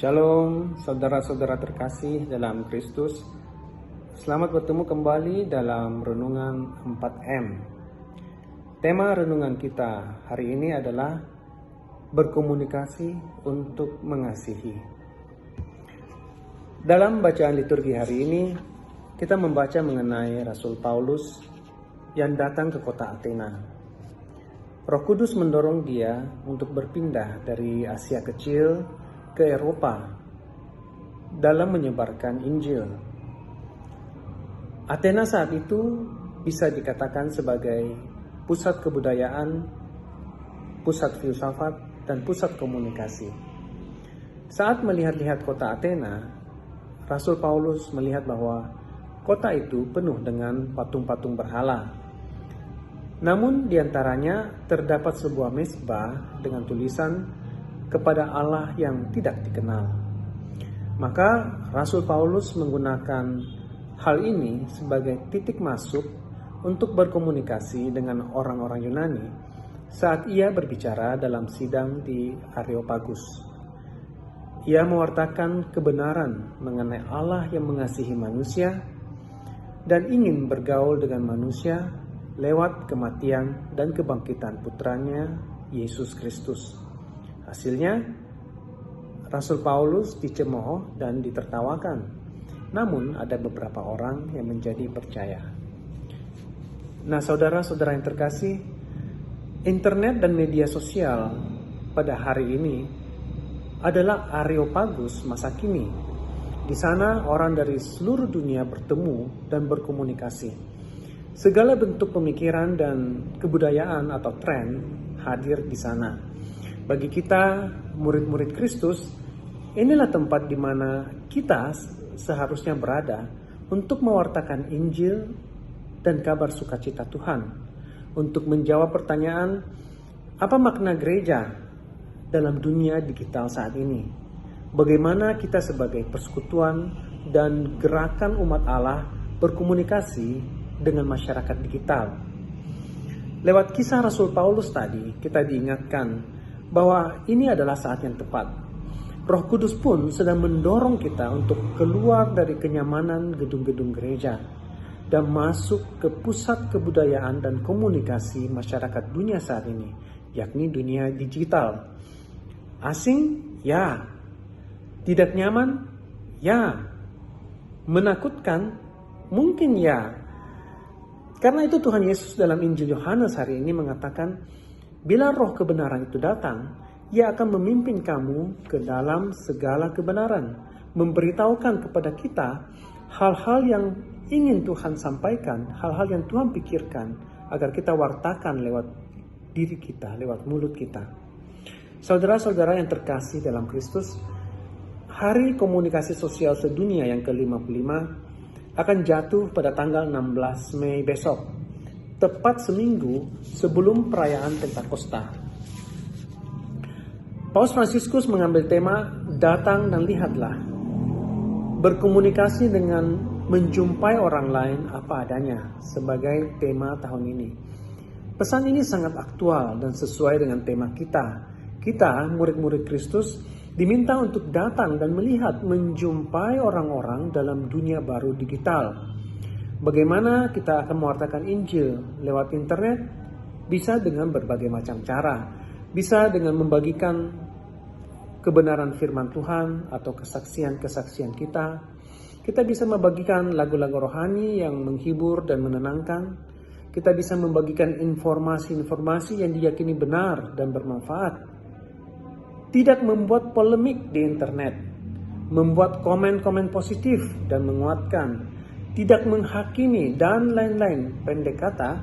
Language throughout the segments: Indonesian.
Shalom, saudara-saudara terkasih dalam Kristus. Selamat bertemu kembali dalam Renungan 4M. Tema renungan kita hari ini adalah berkomunikasi untuk mengasihi. Dalam bacaan liturgi hari ini, kita membaca mengenai Rasul Paulus yang datang ke kota Athena. Roh Kudus mendorong dia untuk berpindah dari Asia Kecil ke Eropa dalam menyebarkan Injil. Athena saat itu bisa dikatakan sebagai pusat kebudayaan, pusat filsafat, dan pusat komunikasi. Saat melihat-lihat kota Athena, Rasul Paulus melihat bahwa kota itu penuh dengan patung-patung berhala. Namun diantaranya terdapat sebuah mezbah dengan tulisan kepada Allah yang tidak dikenal. Maka Rasul Paulus menggunakan hal ini sebagai titik masuk untuk berkomunikasi dengan orang-orang Yunani saat ia berbicara dalam sidang di Areopagus. Ia mewartakan kebenaran mengenai Allah yang mengasihi manusia dan ingin bergaul dengan manusia lewat kematian dan kebangkitan putranya Yesus Kristus. Hasilnya, Rasul Paulus dicemooh dan ditertawakan. Namun ada beberapa orang yang menjadi percaya. Nah, saudara-saudara yang terkasih, internet dan media sosial pada hari ini adalah Areopagus masa kini. Di sana orang dari seluruh dunia bertemu dan berkomunikasi. Segala bentuk pemikiran dan kebudayaan atau tren hadir di sana. Bagi kita, murid-murid Kristus, inilah tempat di mana kita seharusnya berada untuk mewartakan Injil dan kabar sukacita Tuhan, untuk menjawab pertanyaan, apa makna gereja dalam dunia digital saat ini? Bagaimana kita sebagai persekutuan dan gerakan umat Allah berkomunikasi dengan masyarakat digital? Lewat kisah Rasul Paulus tadi, kita diingatkan bahwa ini adalah saat yang tepat. Roh Kudus pun sedang mendorong kita untuk keluar dari kenyamanan gedung-gedung gereja dan masuk ke pusat kebudayaan dan komunikasi masyarakat dunia saat ini, yakni dunia digital. Asing? Ya. Tidak nyaman? Ya. Menakutkan? Mungkin ya. Karena itu Tuhan Yesus dalam Injil Yohanes hari ini mengatakan, bila roh kebenaran itu datang, ia akan memimpin kamu ke dalam segala kebenaran, memberitahukan kepada kita hal-hal yang ingin Tuhan sampaikan, hal-hal yang Tuhan pikirkan, agar kita wartakan lewat diri kita, lewat mulut kita. Saudara-saudara yang terkasih dalam Kristus, Hari Komunikasi Sosial Sedunia yang ke-55 akan jatuh pada tanggal 16 Mei besok, tepat seminggu sebelum perayaan Pentakosta. Paus Fransiskus mengambil tema datang dan lihatlah. Berkomunikasi dengan menjumpai orang lain apa adanya sebagai tema tahun ini. Pesan ini sangat aktual dan sesuai dengan tema kita. Kita, murid-murid Kristus, diminta untuk datang dan melihat, menjumpai orang-orang dalam dunia baru digital. Bagaimana kita akan mewartakan Injil lewat internet? Bisa dengan berbagai macam cara. Bisa dengan membagikan kebenaran firman Tuhan atau kesaksian-kesaksian kita. Kita bisa membagikan lagu-lagu rohani yang menghibur dan menenangkan. Kita bisa membagikan informasi-informasi yang diyakini benar dan bermanfaat. Tidak membuat polemik di internet. Membuat komen-komen positif dan menguatkan. Tidak menghakimi, dan lain-lain. Pendek kata,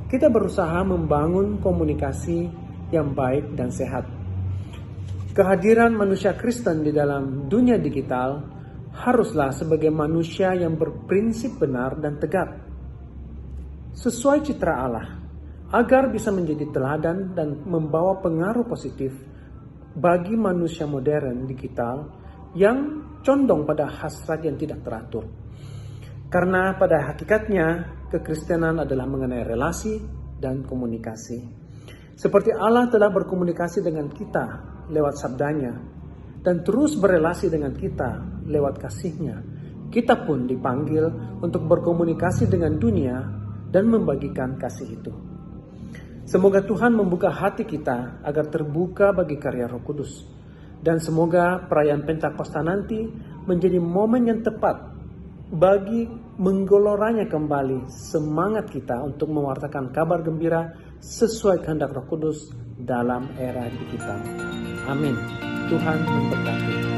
kita berusaha membangun komunikasi yang baik dan sehat. Kehadiran manusia Kristen di dalam dunia digital haruslah sebagai manusia yang berprinsip benar dan tegak, sesuai citra Allah, agar bisa menjadi teladan dan membawa pengaruh positif bagi manusia modern digital yang condong pada hasrat yang tidak teratur. Karena pada hakikatnya, kekristenan adalah mengenai relasi dan komunikasi. Seperti Allah telah berkomunikasi dengan kita lewat sabdanya, dan terus berelasi dengan kita lewat kasih-Nya, kita pun dipanggil untuk berkomunikasi dengan dunia dan membagikan kasih itu. Semoga Tuhan membuka hati kita agar terbuka bagi karya Roh Kudus. Dan semoga perayaan Pentakosta nanti menjadi momen yang tepat bagi menggeloranya kembali semangat kita untuk mewartakan kabar gembira sesuai kehendak Roh Kudus dalam era digital. Amin. Tuhan memberkati.